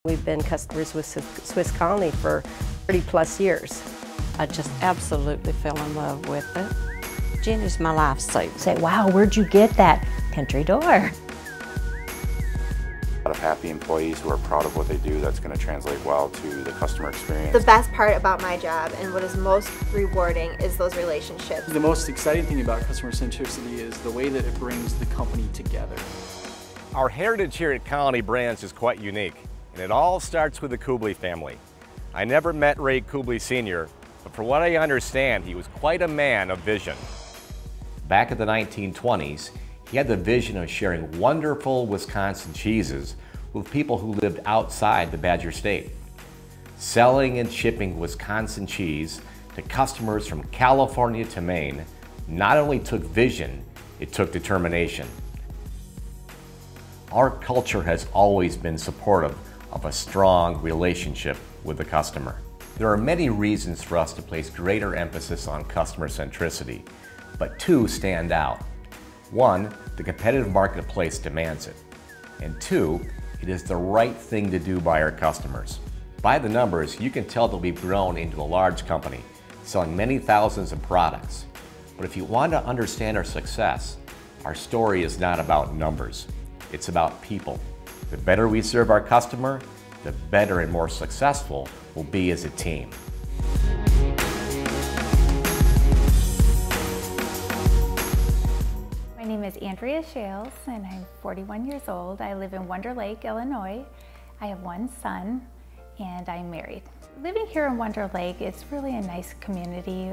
We've been customers with Swiss Colony for 30+ years. I just absolutely fell in love with it. Jenny's my lifesaver. Say, wow, where'd you get that? Country Door. A lot of happy employees who are proud of what they do. That's going to translate well to the customer experience. The best part about my job and what is most rewarding is those relationships. The most exciting thing about customer centricity is the way that it brings the company together. Our heritage here at Colony Brands is quite unique, and it all starts with the Kubley family. I never met Ray Kubley Sr., but from what I understand, he was quite a man of vision. Back in the 1920s, he had the vision of sharing wonderful Wisconsin cheeses with people who lived outside the Badger State. Selling and shipping Wisconsin cheese to customers from California to Maine not only took vision, it took determination. Our culture has always been supportive of a strong relationship with the customer. There are many reasons for us to place greater emphasis on customer centricity, but two stand out. One, the competitive marketplace demands it. And two, it is the right thing to do by our customers. By the numbers, you can tell that we've grown into a large company, selling many thousands of products. But if you want to understand our success, our story is not about numbers. It's about people. The better we serve our customer, the better and more successful we'll be as a team. My name is Andrea Shales and I'm 41 years old. I live in Wonder Lake, Illinois. I have one son and I'm married. Living here in Wonder Lake, it's really a nice community.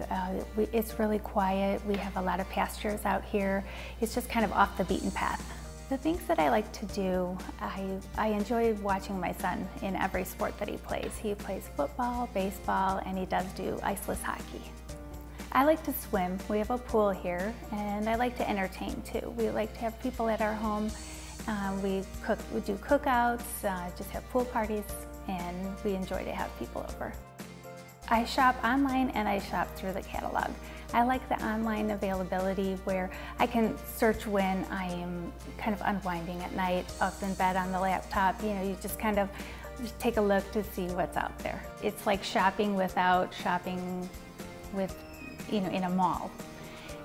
It's really quiet. We have a lot of pastures out here. It's just kind of off the beaten path. The things that I like to do, I enjoy watching my son in every sport that he plays. He plays football, baseball, and he does do iceless hockey. I like to swim. We have a pool here, and I like to entertain too. We like to have people at our home. We do cookouts, just have pool parties, and we enjoy to have people over. I shop online and I shop through the catalog. I like the online availability where I can search when I am kind of unwinding at night, up in bed on the laptop. You know, you just kind of just take a look to see what's out there. It's like shopping without shopping with, you know, in a mall.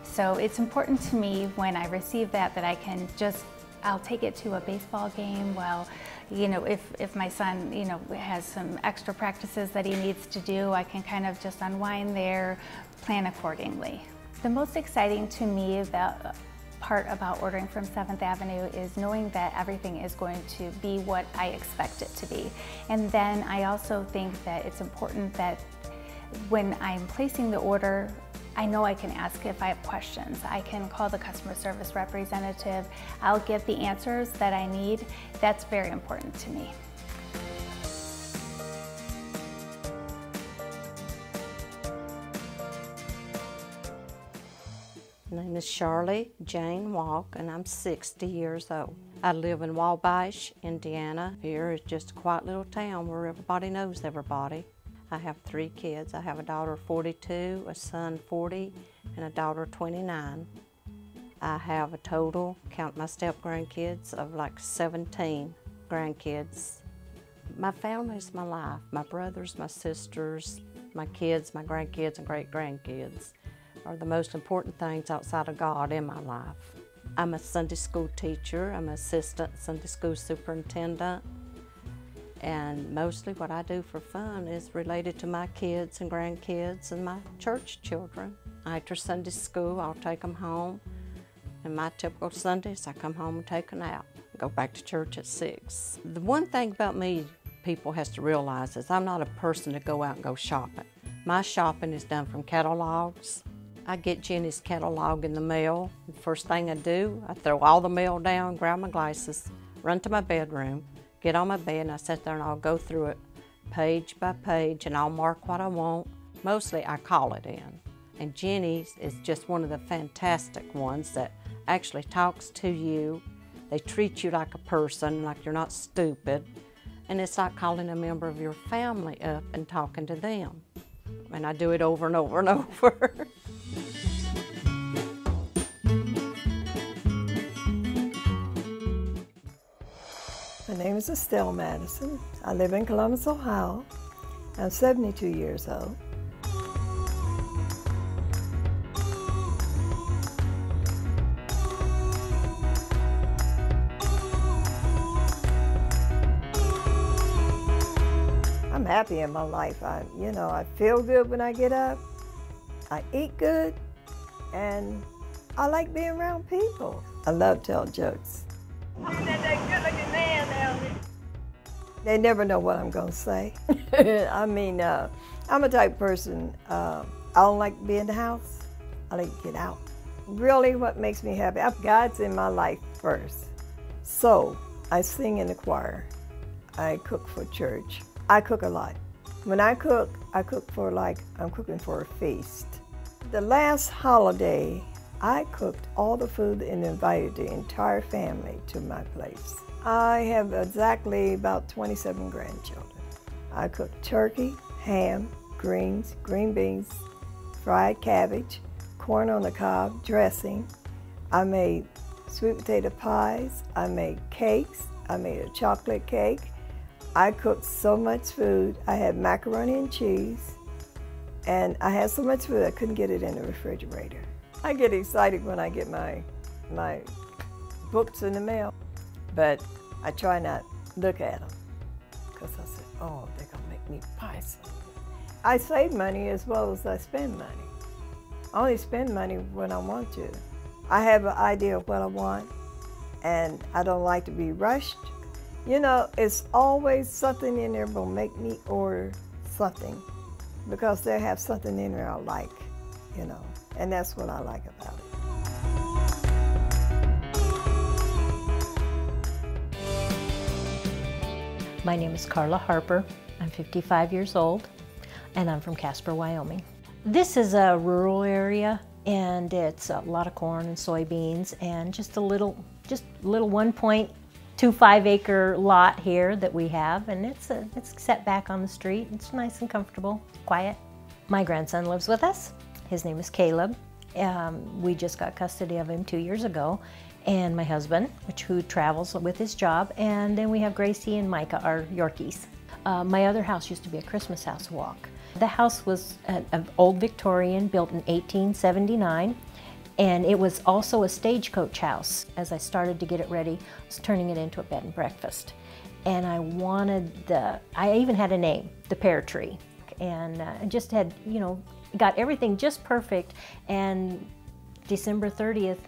So it's important to me when I receive that I can just, I'll take it to a baseball game. Well, you know, if my son, you know, has some extra practices that he needs to do, I can kind of just unwind there, plan accordingly. The most exciting to me part about ordering from 7th Avenue is knowing that everything is going to be what I expect it to be. And then I also think that it's important that when I'm placing the order, I know I can ask if I have questions. I can call the customer service representative. I'll get the answers that I need. That's very important to me. My name is Shirley Jane Walk, and I'm 60 years old. I live in Wabash, Indiana. Here is just a quiet little town where everybody knows everybody. I have 3 kids. I have a daughter 42, a son 40, and a daughter 29. I have a total, count my step-grandkids, of like 17 grandkids. My family is my life. My brothers, my sisters, my kids, my grandkids, and great-grandkids are the most important things outside of God in my life. I'm a Sunday school teacher. I'm an assistant Sunday school superintendent. And mostly what I do for fun is related to my kids and grandkids and my church children. After Sunday school, I'll take them home. And my typical Sundays, I come home and take a nap, go back to church at 6. The one thing about me people has to realize is I'm not a person to go out and go shopping. My shopping is done from catalogs. I get Jenny's catalog in the mail. The first thing I do, I throw all the mail down, grab my glasses, run to my bedroom, get on my bed, and I sit there and I'll go through it page by page and I'll mark what I want. Mostly I call it in. And Jenny's is just one of the fantastic ones that actually talks to you. They treat you like a person, like you're not stupid. And it's like calling a member of your family up and talking to them. And I do it over and over and over. My name is Estelle Medicine. I live in Columbus, Ohio. I'm 72 years old. I'm happy in my life. I feel good when I get up. I eat good, and I like being around people. I love telling jokes. They never know what I'm gonna say. I mean, I'm a type of person, I don't like to be in the house. I like to get out. Really what makes me happy, God's in my life first. So, I sing in the choir. I cook for church. I cook a lot. When I cook for I'm cooking for a feast. The last holiday, I cooked all the food and invited the entire family to my place. I have exactly about 27 grandchildren. I cooked turkey, ham, greens, green beans, fried cabbage, corn on the cob, dressing. I made sweet potato pies. I made cakes. I made a chocolate cake. I cooked so much food. I had macaroni and cheese. And I had so much food I couldn't get it in the refrigerator. I get excited when I get my books in the mail, but I try not to look at them because I said, oh, they're gonna make me buy something. I save money as well as I spend money. I only spend money when I want to. I have an idea of what I want, and I don't like to be rushed. You know, it's always something in there that will make me order something because they have something in there I like, you know. And that's what I like about it. My name is Carla Harper. I'm 55 years old, and I'm from Casper, Wyoming. This is a rural area, and it's a lot of corn and soybeans, and just a little 1.25 acre lot here that we have, and it's set back on the street. It's nice and comfortable, quiet. My grandson lives with us. His name is Caleb. We just got custody of him 2 years ago. And my husband, who travels with his job. And then we have Gracie and Micah, our Yorkies. My other house used to be a Christmas house walk. The house was an old Victorian, built in 1879. And it was also a stagecoach house. As I started to get it ready, I was turning it into a bed and breakfast. And I even had a name, the Pear Tree. And just had, got everything just perfect, and December 30th,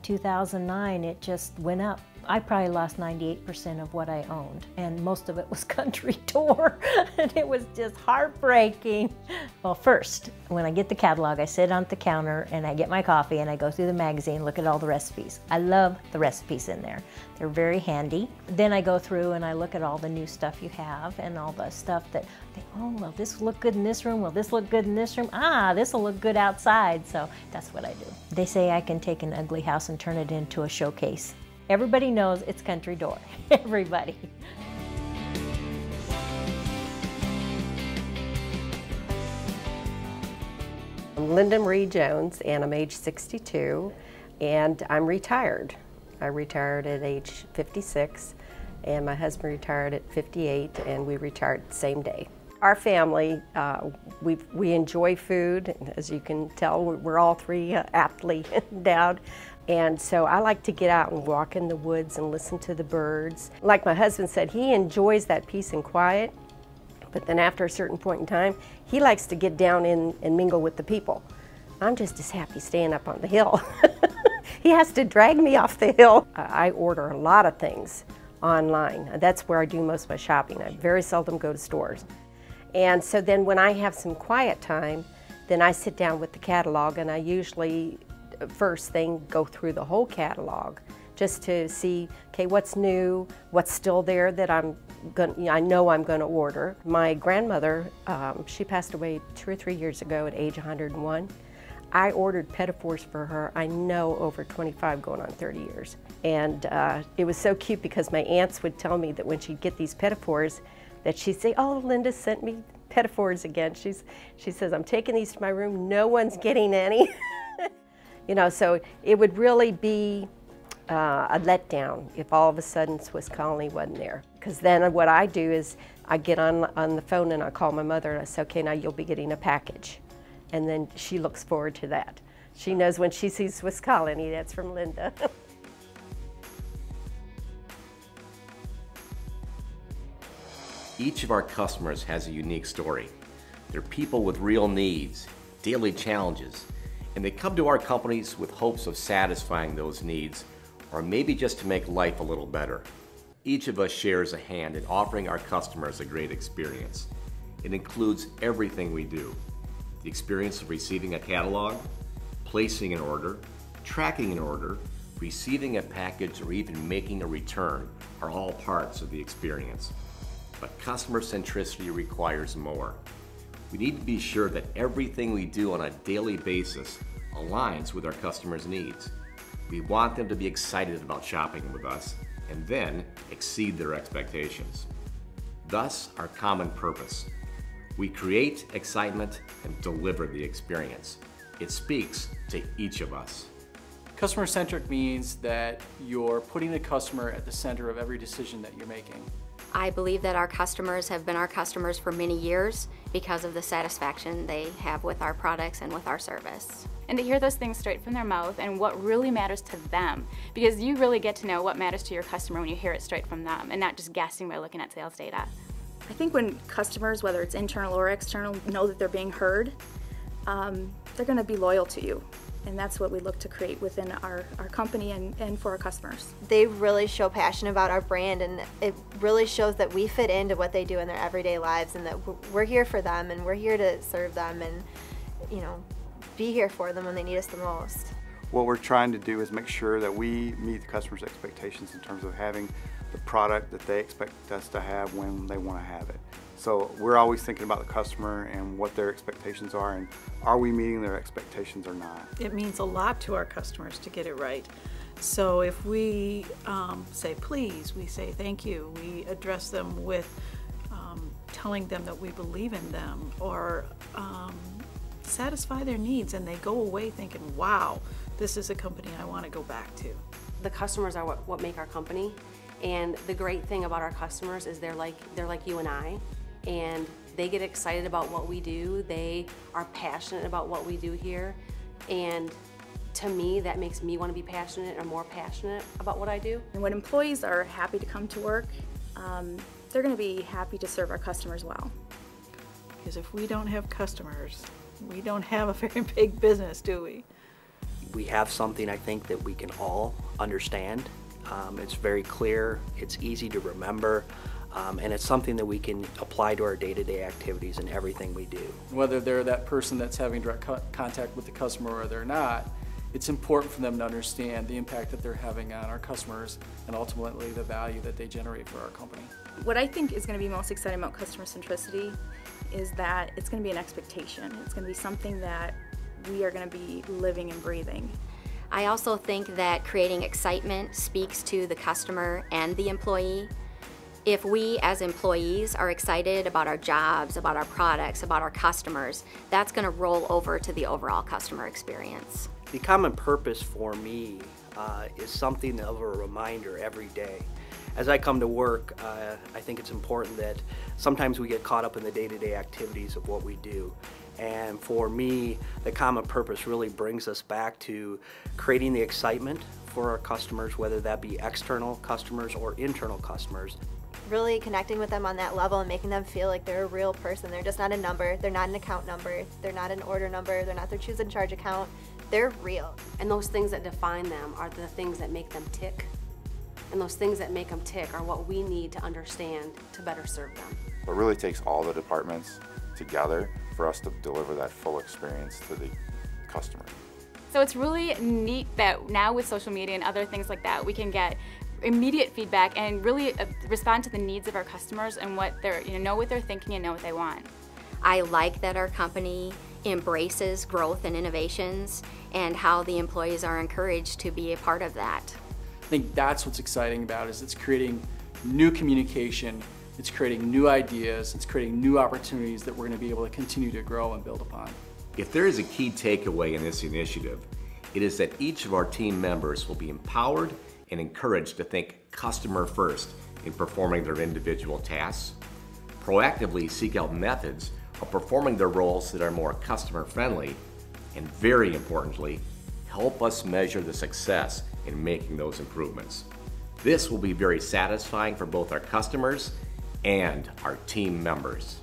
2009, it just went up. I probably lost 98% of what I owned, and most of it was country tour, and it was just heartbreaking. Well, first, when I get the catalog, I sit on the counter and I get my coffee and I go through the magazine, look at all the recipes. I love the recipes in there. They're very handy. Then I go through and I look at all the new stuff you have and all the stuff that I think, oh, well, this will look good in this room, will this look good in this room? Ah, this will look good outside, so that's what I do. They say I can take an ugly house and turn it into a showcase. Everybody knows it's Country Door. Everybody. I'm Linda Marie Jones, and I'm age 62, and I'm retired. I retired at age 56, and my husband retired at 58, and we retired the same day. Our family, we enjoy food. As you can tell, we're all three aptly endowed. And so I like to get out and walk in the woods and listen to the birds. Like my husband said, he enjoys that peace and quiet, but then after a certain point in time, he likes to get down in and mingle with the people. I'm just as happy staying up on the hill. He has to drag me off the hill. I order a lot of things online. That's where I do most of my shopping. I very seldom go to stores. And so then when I have some quiet time, then I sit down with the catalog, and I usually first thing go through the whole catalog just to see, okay, what's new, what's still there that I know I'm going to order. My grandmother, she passed away 2 or 3 years ago at age 101. I ordered pinafores for her, I know over 25 going on 30 years. And it was so cute because my aunts would tell me that when she'd get these pinafores, that she'd say, oh, Linda sent me pinafores again. She says, I'm taking these to my room, no one's getting any. You know, so it would really be a letdown if all of a sudden Swiss Colony wasn't there. Because then what I do is I get on the phone and I call my mother and I say, okay, now you'll be getting a package. And then she looks forward to that. She knows when she sees Swiss Colony, that's from Linda. Each of our customers has a unique story. They're people with real needs, daily challenges, and they come to our companies with hopes of satisfying those needs, or maybe just to make life a little better. Each of us shares a hand in offering our customers a great experience. It includes everything we do. The experience of receiving a catalog, placing an order, tracking an order, receiving a package, or even making a return are all parts of the experience. But customer centricity requires more. We need to be sure that everything we do on a daily basis aligns with our customers' needs. We want them to be excited about shopping with us and then exceed their expectations. Thus, our common purpose. We create excitement and deliver the experience. It speaks to each of us. Customer-centric means that you're putting the customer at the center of every decision that you're making. I believe that our customers have been our customers for many years because of the satisfaction they have with our products and with our service. And to hear those things straight from their mouth and what really matters to them, because you really get to know what matters to your customer when you hear it straight from them and not just guessing by looking at sales data. I think when customers, whether it's internal or external, know that they're being heard, they're going to be loyal to you. And that's what we look to create within our company and for our customers. They really show passion about our brand, and it really shows that we fit into what they do in their everyday lives, and that we're here for them and we're here to serve them and, you know, be here for them when they need us the most. What we're trying to do is make sure that we meet the customer's expectations in terms of having the product that they expect us to have when they want to have it. So we're always thinking about the customer and what their expectations are, and are we meeting their expectations or not. It means a lot to our customers to get it right. So if we say please, we say thank you, we address them with telling them that we believe in them, or satisfy their needs, and they go away thinking, wow, this is a company I want to go back to. The customers are what make our company, and the great thing about our customers is they're like you and I, and they get excited about what we do. They are passionate about what we do here, and to me that makes me want to be passionate or more passionate about what I do. And when employees are happy to come to work, they're going to be happy to serve our customers well. Because if we don't have customers, we don't have a very big business, do we? We have something I think that we can all understand. It's very clear, it's easy to remember, and it's something that we can apply to our day-to-day activities and everything we do. Whether they're that person that's having direct contact with the customer or they're not, it's important for them to understand the impact that they're having on our customers and ultimately the value that they generate for our company. What I think is going to be most exciting about customer centricity is that it's going to be an expectation. It's going to be something that we are going to be living and breathing. I also think that creating excitement speaks to the customer and the employee. If we as employees are excited about our jobs, about our products, about our customers, that's going to roll over to the overall customer experience. The common purpose for me is something of a reminder every day. As I come to work, I think it's important that sometimes we get caught up in the day-to-day activities of what we do. And for me, the common purpose really brings us back to creating the excitement for our customers, whether that be external customers or internal customers. Really connecting with them on that level and making them feel like they're a real person. They're just not a number, they're not an account number, they're not an order number, they're not their choose and charge account. They're real. And those things that define them are the things that make them tick. And those things that make them tick are what we need to understand to better serve them. It really takes all the departments together for us to deliver that full experience to the customer. So it's really neat that now with social media and other things like that, we can get immediate feedback and really respond to the needs of our customers and what they're, know what they're thinking and know what they want. I like that our company embraces growth and innovations and how the employees are encouraged to be a part of that. I think that's what's exciting about it, is it's creating new communication, it's creating new ideas, it's creating new opportunities that we're going to be able to continue to grow and build upon. If there is a key takeaway in this initiative, it is that each of our team members will be empowered and encouraged to think customer first in performing their individual tasks, proactively seek out methods of performing their roles that are more customer friendly, and very importantly, help us measure the success in making those improvements. This will be very satisfying for both our customers and our team members.